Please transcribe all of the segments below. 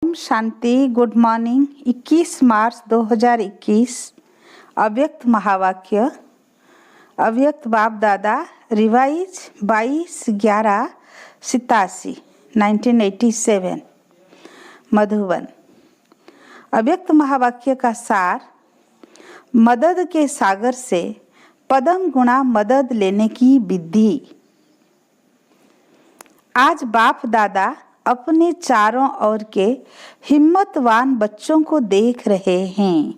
Om Shanti. Good morning. 21 मार्च 2021। अव्यक्त महावाक्य। अव्यक्त बाप दादा रिवाइज 22/11/87 1987 मधुबन। अव्यक्त महावाक्य का सार। मदद के सागर से पदम गुणा मदद लेने की विधि। आज बाप दादा अपने चारों ओर के हिम्मतवान बच्चों को देख रहे हैं।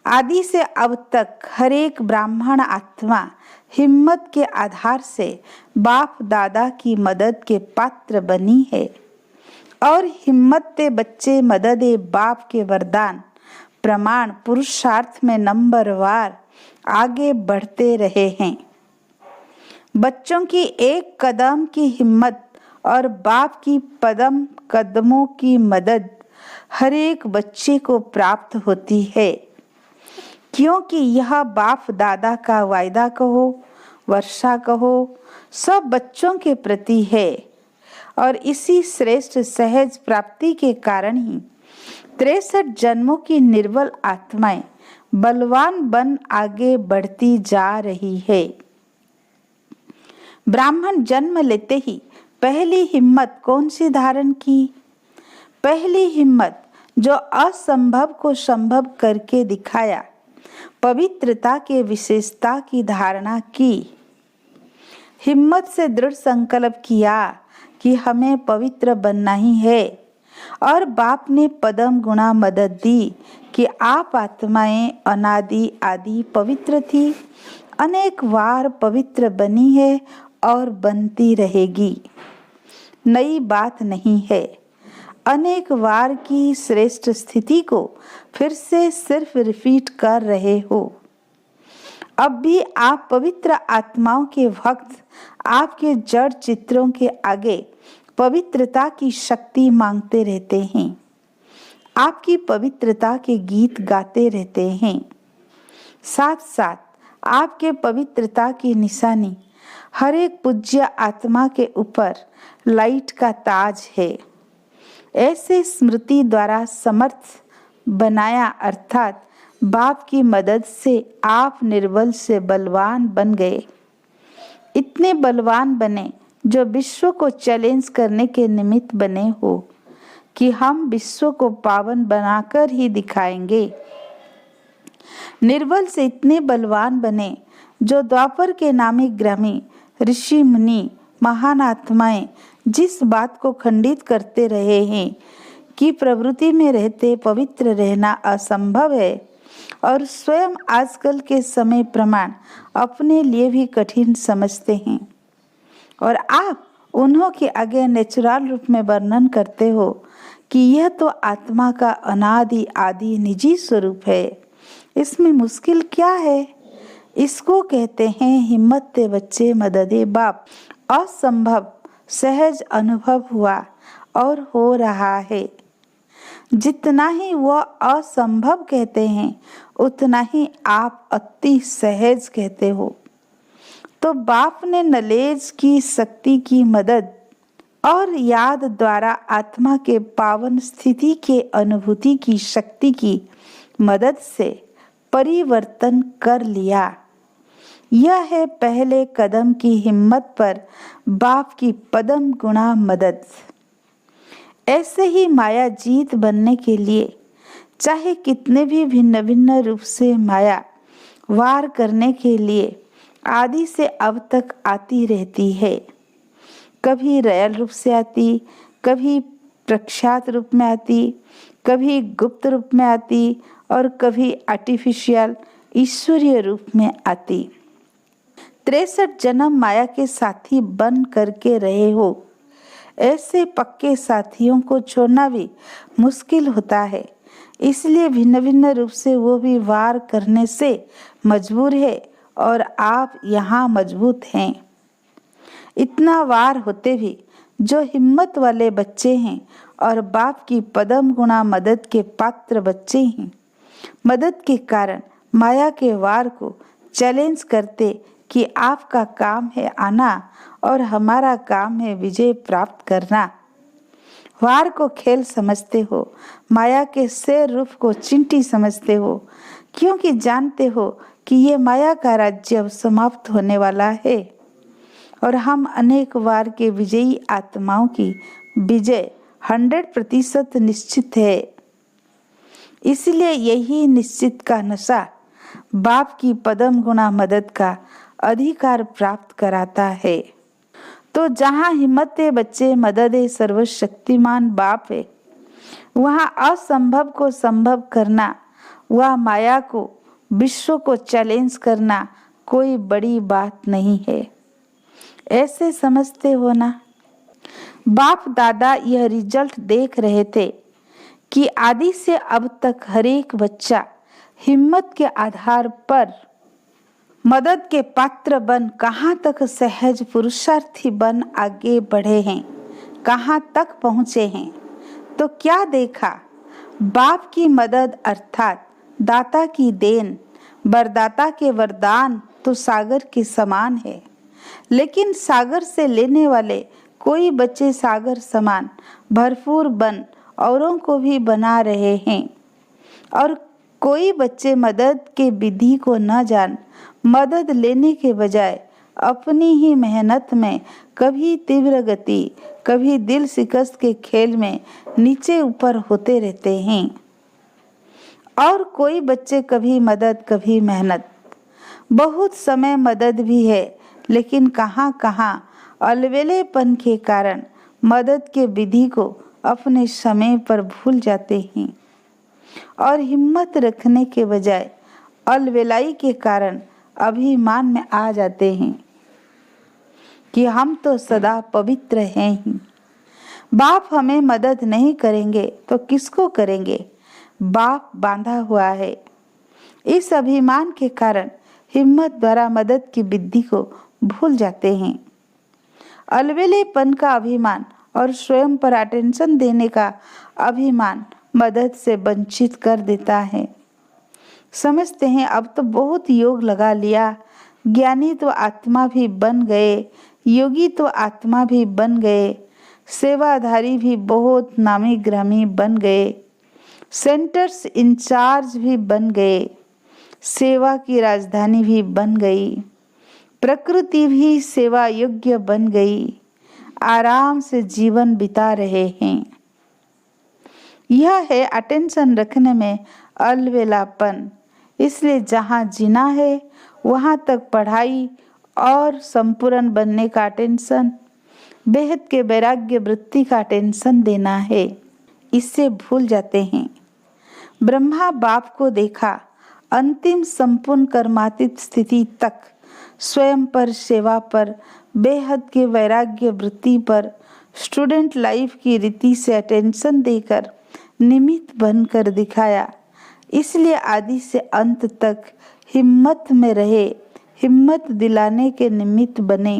आदि से अब तक हर एक ब्राह्मण आत्मा हिम्मत के आधार से बाप दादा की मदद के पात्र बनी है और हिम्मत बच्चे मदद बाप के वरदान प्रमाण पुरुषार्थ में नंबरवार आगे बढ़ते रहे हैं। बच्चों की एक कदम की हिम्मत और बाप की कदमों की मदद हर एक बच्चे को प्राप्त होती है, क्योंकि यह बाप दादा का वायदा कहो, वर्षा कहो, सब बच्चों के प्रति है और इसी श्रेष्ठ सहज प्राप्ति के कारण ही 63 जन्मों की निर्बल आत्माएं बलवान बन आगे बढ़ती जा रही है। ब्राह्मण जन्म लेते ही पहली हिम्मत कौन सी धारण की? पहली हिम्मत जो असंभव को संभव करके दिखाया, पवित्रता के विशेषता की धारणा की। हिम्मत से दृढ़ संकल्प किया कि हमें पवित्र बनना ही है और बाप ने पदम गुणा मदद दी कि आप आत्माएं अनादि आदि पवित्र थी, अनेक बार पवित्र बनी है और बनती रहेगी। नई बात नहीं है। अनेक बार की श्रेष्ठ स्थिति को फिर से सिर्फ रिपीट कर रहे हो। अब भी आप पवित्र आत्माओं के भक्त आपके जड़ चित्रों के आगे पवित्रता की शक्ति मांगते रहते हैं, आपकी पवित्रता के गीत गाते रहते हैं। साथ साथ आपके पवित्रता की निशानी हर एक पूज्य आत्मा के ऊपर लाइट का ताज है। ऐसे स्मृति द्वारा समर्थ बनाया, अर्थात बाप की मदद से आप निर्बल से बलवान बन गए। इतने बलवान बने जो विश्व को चैलेंज करने के निमित्त बने हो कि हम विश्व को पावन बनाकर ही दिखाएंगे। निर्बल से इतने बलवान बने जो द्वापर के नामी ग्रामी ऋषि मुनि महान आत्माएं जिस बात को खंडित करते रहे हैं कि प्रवृत्ति में रहते पवित्र रहना असंभव है और स्वयं आजकल के समय प्रमाण अपने लिए भी कठिन समझते हैं, और आप उन्हों के आगे नेचुरल रूप में वर्णन करते हो कि यह तो आत्मा का अनादि आदि निजी स्वरूप है, इसमें मुश्किल क्या है? इसको कहते हैं हिम्मत ते बच्चे मददे बाप। असंभव सहज अनुभव हुआ और हो रहा है। जितना ही वह असंभव कहते हैं उतना ही आप अति सहज कहते हो। तो बाप ने नॉलेज की शक्ति की मदद और याद द्वारा आत्मा के पावन स्थिति के अनुभूति की शक्ति की मदद से परिवर्तन कर लिया। यह है पहले कदम की हिम्मत पर बाप की पदम गुणा मदद। ऐसे ही माया जीत बनने के लिए चाहे कितने भी भिन्न भिन्न रूप से माया वार करने के लिए आदि से अब तक आती रहती है। कभी रियल रूप से आती, कभी प्रख्यात रूप में आती, कभी गुप्त रूप में आती और कभी आर्टिफिशियल ईश्वरीय रूप में आती। 63 जन्म माया के साथी बन करके रहे हो। ऐसे पक्के साथियों को छोड़ना भी मुश्किल होता है, इसलिए भिन्न भिन्न रूप से वो भी वार करने से मजबूर है और आप यहाँ मजबूत हैं। इतना वार होते भी जो हिम्मत वाले बच्चे हैं और बाप की पदम गुणा मदद के पात्र बच्चे हैं, मदद के कारण माया के वार को चैलेंज करते कि आपका काम है आना और हमारा काम है विजय प्राप्त करना। वार को खेल समझते हो, माया के शेर रूप को चिंटी समझते हो, क्योंकि जानते हो कि ये माया का राज्य अब समाप्त होने वाला है और हम अनेक वार के विजयी आत्माओं की विजय 100% निश्चित है। इसलिए यही निश्चित का नशा बाप की पदम गुणा मदद का अधिकार प्राप्त कराता है। तो जहाँ हिम्मत बच्चे मदद सर्वशक्तिमान बाप है, वहाँ असंभव को संभव करना, वह माया को, विश्व को चैलेंज करना कोई बड़ी बात नहीं है। ऐसे समझते हो ना? बाप दादा यह रिजल्ट देख रहे थे कि आदि से अब तक हर एक बच्चा हिम्मत के आधार पर मदद के पात्र बन कहाँ तक सहज पुरुषार्थी बन आगे बढ़े हैं, कहाँ तक पहुँचे हैं। तो क्या देखा? बाप की मदद अर्थात दाता की देन, वरदाता के वरदान तो सागर के समान है, लेकिन सागर से लेने वाले कोई बच्चे सागर समान भरपूर बन औरों को भी बना रहे हैं, और कोई बच्चे मदद के विधि को न जान मदद लेने के बजाय अपनी ही मेहनत में कभी तीव्र गति, कभी दिल शिकस्त के खेल में नीचे ऊपर होते रहते हैं। और कोई बच्चे कभी मदद कभी मेहनत, बहुत समय मदद भी है, लेकिन कहाँ कहाँ अलवेलेपन के कारण मदद के विधि को अपने समय पर भूल जाते हैं और हिम्मत रखने के बजाय अलवेलाई के कारण अभिमान में आ जाते हैं कि हम तो सदा पवित्र हैं ही। बाप हमें मदद नहीं करेंगे तो किसको करेंगे? बाप बांधा हुआ है। इस अभिमान के कारण हिम्मत द्वारा मदद की विधि को भूल जाते हैं। अलवेलेपन का अभिमान और स्वयं पर अटेंशन देने का अभिमान मदद से वंचित कर देता है। समझते हैं अब तो बहुत योग लगा लिया, ज्ञानी तो आत्मा भी बन गए, योगी तो आत्मा भी बन गए, सेवाधारी भी बहुत नामी ग्रामी बन गए, सेंटर्स इंचार्ज भी बन गए, सेवा की राजधानी भी बन गई, प्रकृति भी सेवा योग्य बन गई, आराम से जीवन बिता रहे हैं। यह है अटेंशन रखने में अलवेलापन। इसलिए जहाँ जीना है वहाँ तक पढ़ाई और संपूर्ण बनने का टेंशन, बेहद के वैराग्य वृत्ति का टेंशन देना है, इससे भूल जाते हैं। ब्रह्मा बाप को देखा, अंतिम संपूर्ण कर्मातीत स्थिति तक स्वयं पर, सेवा पर, बेहद के वैराग्य वृत्ति पर, स्टूडेंट लाइफ की रीति से अटेंशन देकर निमित्त बनकर दिखाया। इसलिए आदि से अंत तक हिम्मत में रहे, हिम्मत दिलाने के निमित्त बने।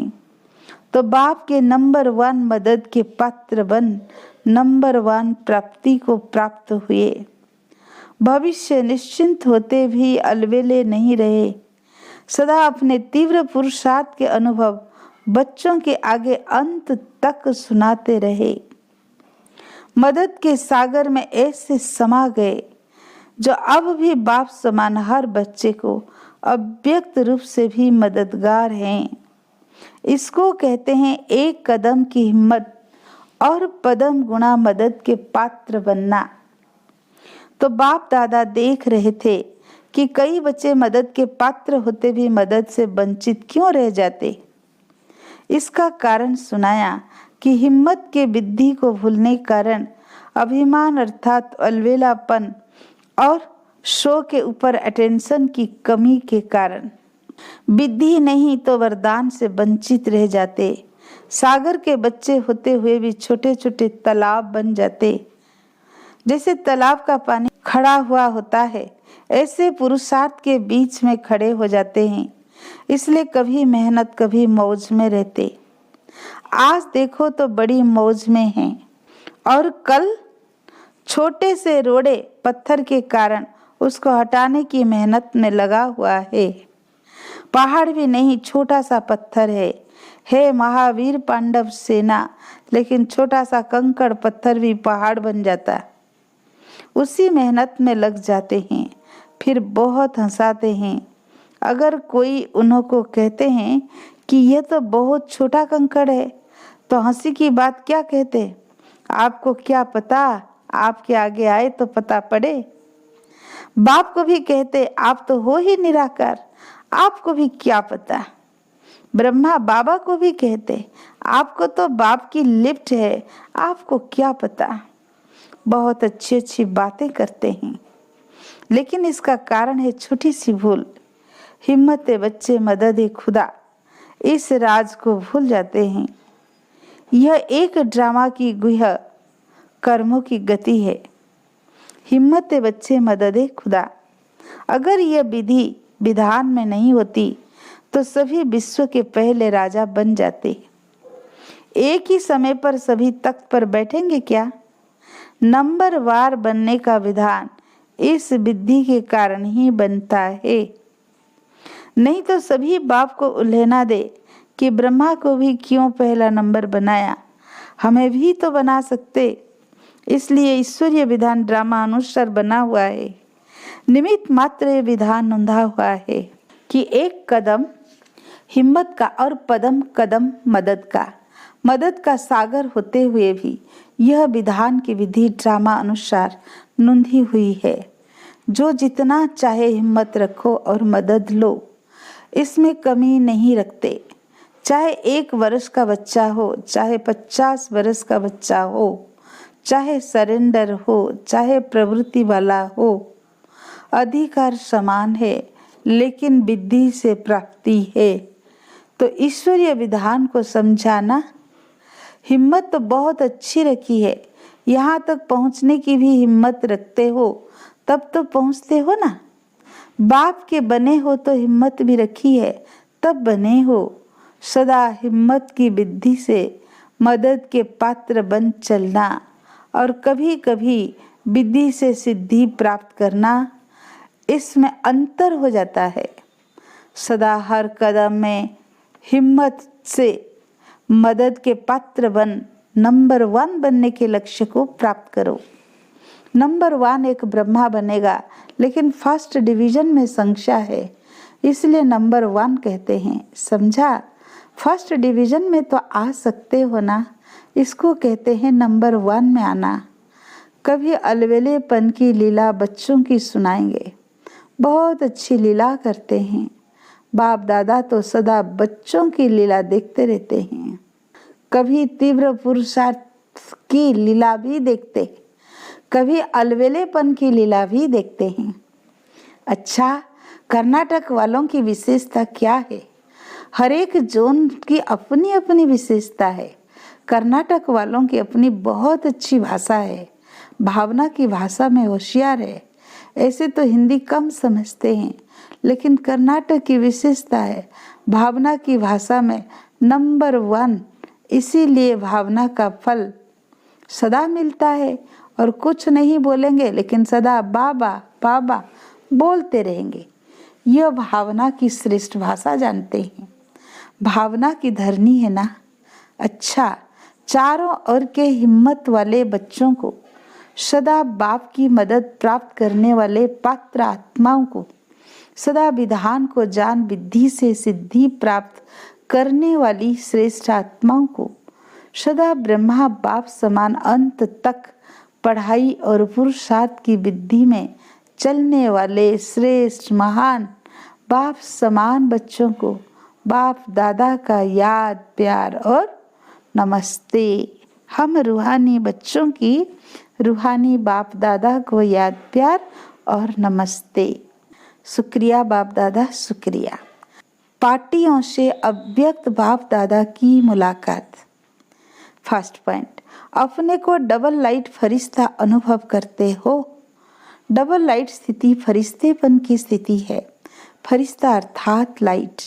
तो बाप के नंबर 1 मदद के पात्र बन नंबर 1 प्राप्ति को प्राप्त हुए। भविष्य निश्चिंत होते भी अलवेले नहीं रहे, सदा अपने तीव्र पुरुषार्थ के अनुभव बच्चों के आगे अंत तक सुनाते रहे। मदद के सागर में ऐसे समा गए जो अब भी बाप समान हर बच्चे को अव्यक्त रूप से भी मददगार हैं। इसको कहते हैं एक कदम की हिम्मत और पदम गुणा मदद के पात्र बनना। तो बाप दादा देख रहे थे कि कई बच्चे मदद के पात्र होते भी मदद से वंचित क्यों रह जाते। इसका कारण सुनाया कि हिम्मत के विधि को भूलने के कारण अभिमान अर्थात अलवेलापन और शो के ऊपर अटेंशन की कमी के कारण विधि नहीं तो वरदान से वंचित रह जाते। सागर के बच्चे होते हुए भी छोटे छोटे तालाब बन जाते। जैसे तालाब का पानी खड़ा हुआ होता है, ऐसे पुरुषार्थ के बीच में खड़े हो जाते हैं। इसलिए कभी मेहनत कभी मौज में रहते। आज देखो तो बड़ी मौज में हैं और कल छोटे से रोड़े पत्थर के कारण उसको हटाने की मेहनत में लगा हुआ है। पहाड़ भी नहीं, छोटा सा पत्थर है, हे महावीर पांडव सेना, लेकिन छोटा सा कंकड़ पत्थर भी पहाड़ बन जाता। उसी मेहनत में लग जाते हैं, फिर बहुत हंसाते हैं। अगर कोई उन्हों को कहते हैं कि यह तो बहुत छोटा कंकड़ है, तो हंसी की बात क्या कहते। आपको क्या पता, आपके आगे आए तो पता पड़े। बाप को भी कहते आप तो हो ही निराकार, आपको भी क्या पता। ब्रह्मा बाबा को भी कहते आपको तो बाप की लिफ्ट है, आपको क्या पता। बहुत अच्छी अच्छी बातें करते हैं, लेकिन इसका कारण है छोटी सी भूल। हिम्मत बच्चे मदद खुदा, इस राज को भूल जाते हैं। यह एक ड्रामा की गुह कर्मों की गति है। हिम्मत बच्चे मदद खुदा। अगर यह विधि विधान में नहीं होती तो सभी विश्व के पहले राजा बन जाते। एक ही समय पर सभी तख्त पर बैठेंगे क्या। नंबर वार बनने का विधान इस विधि के कारण ही बनता है। नहीं तो सभी बाप को उल्लेना दे कि ब्रह्मा को भी क्यों पहला नंबर बनाया, हमें भी तो बना सकते। इसलिए ईश्वरीय विधान ड्रामा अनुसार बना हुआ है। निमित्त मात्र ये विधान नोंधा हुआ है कि एक कदम हिम्मत का और पदम कदम मदद का सागर होते हुए भी यह विधान की विधि ड्रामा अनुसार नोंधी हुई है। जो जितना चाहे हिम्मत रखो और मदद लो, इसमें कमी नहीं रखते। चाहे 1 वर्ष का बच्चा हो, चाहे 50 वर्ष का बच्चा हो, चाहे सरेंडर हो, चाहे प्रवृत्ति वाला हो, अधिकार समान है, लेकिन विधि से प्राप्ति है। तो ईश्वरीय विधान को समझाना। हिम्मत तो बहुत अच्छी रखी है, यहाँ तक पहुँचने की भी हिम्मत रखते हो तब तो पहुँचते हो ना। बाप के बने हो तो हिम्मत भी रखी है, तब बने हो। सदा हिम्मत की विधि से मदद के पात्र बन चलना और कभी कभी विधि से सिद्धि प्राप्त करना, इसमें अंतर हो जाता है। सदा हर कदम में हिम्मत से मदद के पात्र बन नंबर 1 बनने के लक्ष्य को प्राप्त करो। नंबर 1 एक ब्रह्मा बनेगा, लेकिन फर्स्ट डिवीजन में संख्या है, इसलिए नंबर 1 कहते हैं। समझा। फर्स्ट डिवीजन में तो आ सकते हो ना, इसको कहते हैं नंबर 1 में आना। कभी अलवेलेपन की लीला बच्चों की सुनाएंगे, बहुत अच्छी लीला करते हैं। बाप दादा तो सदा बच्चों की लीला देखते रहते हैं। कभी तीव्र पुरुषार्थ की लीला भी देखते, कभी अलवेलेपन की लीला भी देखते हैं। अच्छा, कर्नाटक वालों की विशेषता क्या है। हर एक जोन की अपनी अपनी विशेषता है। कर्नाटक वालों की अपनी बहुत अच्छी भाषा है, भावना की भाषा में होशियार है। ऐसे तो हिंदी कम समझते हैं, लेकिन कर्नाटक की विशेषता है भावना की भाषा में नंबर 1। इसीलिए भावना का फल सदा मिलता है और कुछ नहीं बोलेंगे, लेकिन सदा बाबा बाबा बोलते रहेंगे। यह भावना की श्रेष्ठ भाषा जानते हैं। भावना की धरनी है ना। अच्छा, चारों ओर के हिम्मत वाले बच्चों को, सदा बाप की मदद प्राप्त करने वाले पात्र आत्माओं को, सदा विधान को जान विधि से सिद्धि प्राप्त करने वाली श्रेष्ठ आत्माओं को, सदा ब्रह्मा बाप समान अंत तक पढ़ाई और पुरुषार्थ की विधि में चलने वाले श्रेष्ठ महान बाप समान बच्चों को बाप दादा का याद प्यार और नमस्ते। हम रूहानी बच्चों की रूहानी बाप दादा को याद प्यार और नमस्ते। शुक्रिया बाप दादा, शुक्रिया। पार्टियों से अव्यक्त बाप दादा की मुलाकात। फर्स्ट पॉइंट, अपने को डबल लाइट फरिश्ता अनुभव करते हो। डबल लाइट स्थिति फरिश्तेपन की स्थिति है। फरिश्ता अर्थात लाइट।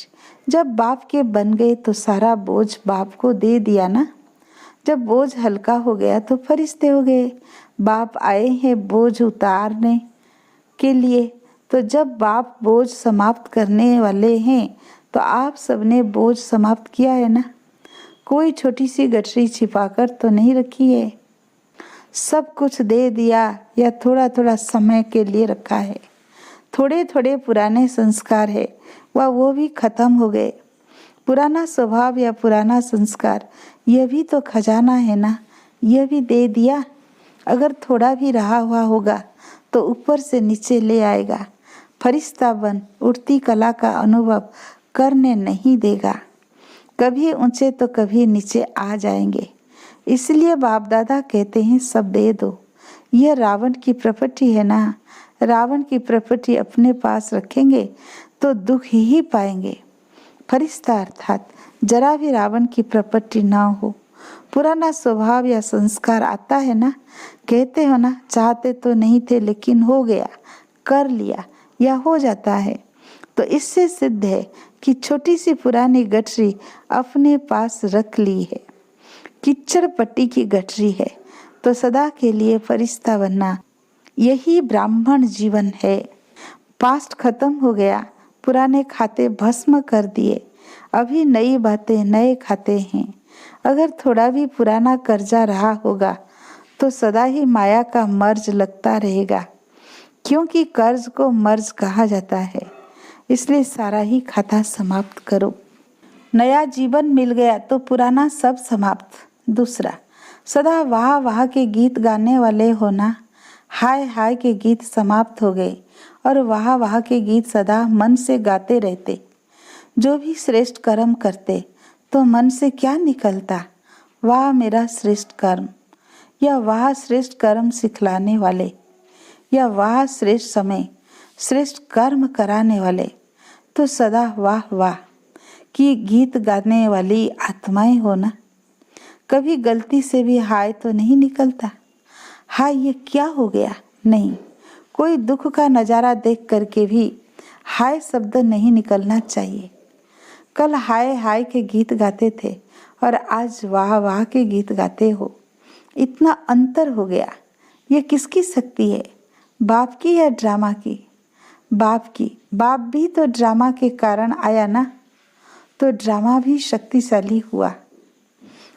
जब बाप के बन गए तो सारा बोझ बाप को दे दिया ना। जब बोझ हल्का हो गया तो फरिश्ते हो गए। बाप आए हैं बोझ उतारने के लिए, तो जब बाप बोझ समाप्त करने वाले हैं तो आप सबने बोझ समाप्त किया है ना। कोई छोटी सी गठरी छिपाकर तो नहीं रखी है। सब कुछ दे दिया या थोड़ा थोड़ा समय के लिए रखा है। थोड़े थोड़े पुराने संस्कार है वह वो भी खत्म हो गए। पुराना स्वभाव या पुराना संस्कार यह भी तो खजाना है ना, यह भी दे दिया। अगर थोड़ा भी रहा हुआ होगा तो ऊपर से नीचे ले आएगा। फरिश्ता बन उड़ती कला का अनुभव करने नहीं देगा। कभी ऊंचे तो कभी नीचे आ जाएंगे। इसलिए बाप दादा कहते हैं सब दे दो। यह रावण की प्रॉपर्टी है ना। रावण की प्रॉपर्टी अपने पास रखेंगे तो दुख ही पाएंगे। फरिश्ता अर्थात जरा भी रावण की प्रॉपर्टी ना हो। पुराना स्वभाव या संस्कार आता है ना, कहते हो ना चाहते तो नहीं थे लेकिन हो गया, कर लिया या हो जाता है। तो इससे सिद्ध है कि छोटी सी पुरानी गठरी अपने पास रख ली है। कीचड़ पट्टी की गठरी है तो सदा के लिए फरिश्ता बनना, यही ब्राह्मण जीवन है। पास्ट खत्म हो गया, पुराने खाते भस्म कर दिए, अभी नई बातें नए खाते हैं। अगर थोड़ा भी पुराना कर्जा रहा होगा तो सदा ही माया का मर्ज लगता रहेगा, क्योंकि कर्ज को मर्ज कहा जाता है। इसलिए सारा ही खाता समाप्त करो। नया जीवन मिल गया तो पुराना सब समाप्त। दूसरा, सदा वाह वाह के गीत गाने वाले होना। हाय हाय के गीत समाप्त हो गए और वाह वाह के गीत सदा मन से गाते रहते। जो भी श्रेष्ठ कर्म करते तो मन से क्या निकलता, वाह मेरा श्रेष्ठ कर्म, या वाह श्रेष्ठ कर्म सिखलाने वाले, या वाह श्रेष्ठ समय श्रेष्ठ कर्म कराने वाले। तो सदा वाह वाह की गीत गाने वाली आत्माएं हो ना। कभी गलती से भी हाय तो नहीं निकलता। हाय ये क्या हो गया, नहीं। कोई दुख का नज़ारा देख करके भी हाय शब्द नहीं निकलना चाहिए। कल हाय हाय के गीत गाते थे और आज वाह वाह के गीत गाते हो। इतना अंतर हो गया। ये किसकी शक्ति है, बाप की या ड्रामा की? बाप की। बाप भी तो ड्रामा के कारण आया ना, तो ड्रामा भी शक्तिशाली हुआ।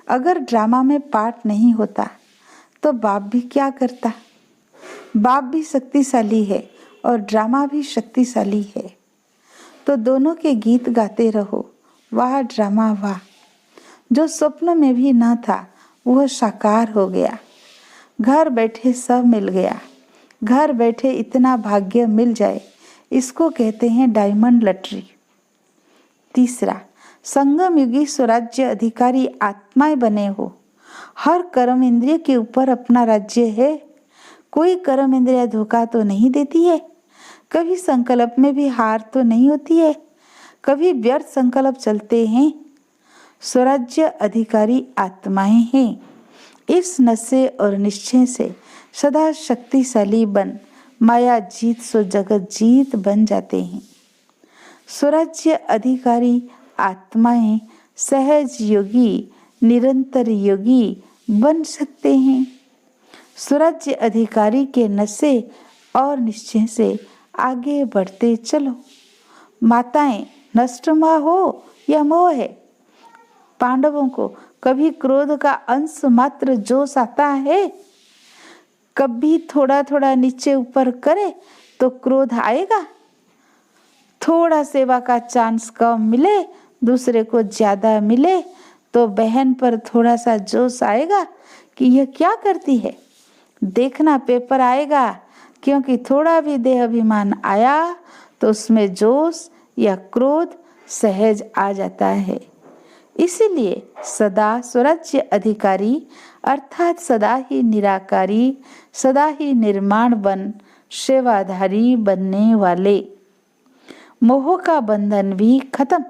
अगर ड्रामा में पार्ट नहीं होता तो बाप भी क्या करता? बाप भी शक्तिशाली है और ड्रामा भी शक्तिशाली है। तो दोनों के गीत गाते रहो, वाह ड्रामा वाह। जो स्वप्न में भी न था वह साकार हो गया। घर बैठे सब मिल गया। घर बैठे इतना भाग्य मिल जाए, इसको कहते हैं डायमंड लॉटरी। तीसरा, संगम युगी स्वराज्य अधिकारी आत्माएं बने हो। हर कर्म इंद्रिय के ऊपर अपना राज्य है। कोई कर्म इंद्रिया धोखा तो नहीं देती है। कभी संकल्प में भी हार तो नहीं होती है। कभी व्यर्थ संकल्प चलते हैं। स्वराज्य अधिकारी आत्माएं हैं। इस नशे और निश्चय से सदा शक्तिशाली बन माया जीत सो जगत जीत बन जाते हैं। स्वराज्य अधिकारी आत्माएं सहज योगी, निरंतर योगी बन सकते हैं। स्वराज्य अधिकारी के नशे और निश्चय से आगे बढ़ते चलो। माताएं, नष्ट माँ हो या मोह है, पांडवों को कभी क्रोध का अंश मात्र जोश आता है? कभी थोड़ा थोड़ा नीचे ऊपर करे तो क्रोध आएगा। थोड़ा सेवा का चांस कम मिले, दूसरे को ज्यादा मिले तो बहन पर थोड़ा सा जोश आएगा कि यह क्या करती है। देखना पेपर आएगा, क्योंकि थोड़ा भी देह अभिमान आया तो उसमें जोश या क्रोध सहज आ जाता है। इसीलिए सदा स्वराज्य अधिकारी अर्थात सदा ही निराकारी, सदा ही निर्माण बन सेवाधारी बनने वाले। मोह का बंधन भी खत्म।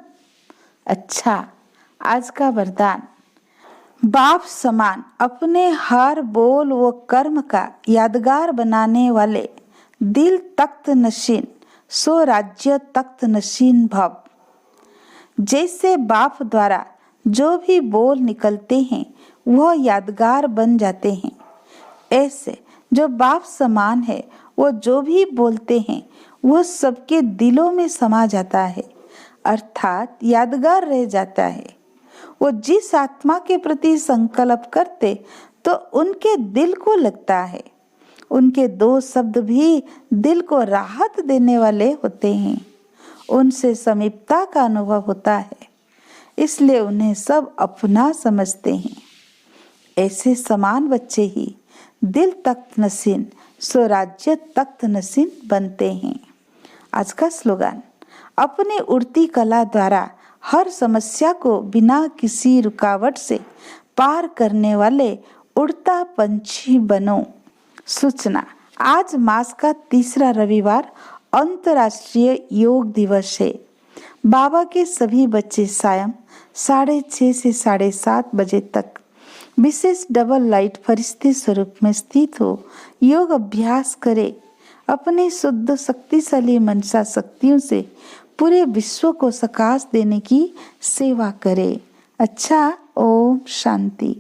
अच्छा, आज का वरदान। बाप समान अपने हर बोल व कर्म का यादगार बनाने वाले, दिल तख्त नशीन सो राज्य तख्त नशीन भव। जैसे बाप द्वारा जो भी बोल निकलते हैं वह यादगार बन जाते हैं, ऐसे जो बाप समान है वो जो भी बोलते हैं वह सबके दिलों में समा जाता है। अर्थात यादगार रह जाता है। वो जिस आत्मा के प्रति संकल्प करते तो उनके दिल को लगता है। उनके दो शब्द भी दिल को राहत देने वाले होते हैं। उनसे समीपता का अनुभव होता है, इसलिए उन्हें सब अपना समझते हैं। ऐसे समान बच्चे ही दिल तख्त नशीन स्वराज्य तख्त नशीन बनते हैं। आज का स्लोगन, अपनी उड़ती कला द्वारा हर समस्या को बिना किसी रुकावट से पार करने वाले उड़ता पंछी बनो। सूचना, आज मास का तीसरा रविवार अंतर्राष्ट्रीय योग दिवस है। बाबा के सभी बच्चे सायं 6:30 से 7:30 बजे तक विशेष डबल लाइट फरिश्ते स्वरूप में स्थित हो योग अभ्यास करें। अपने शुद्ध शक्तिशाली मनसा शक्तियों से पूरे विश्व को प्रकाश देने की सेवा करें। अच्छा, ओम शांति।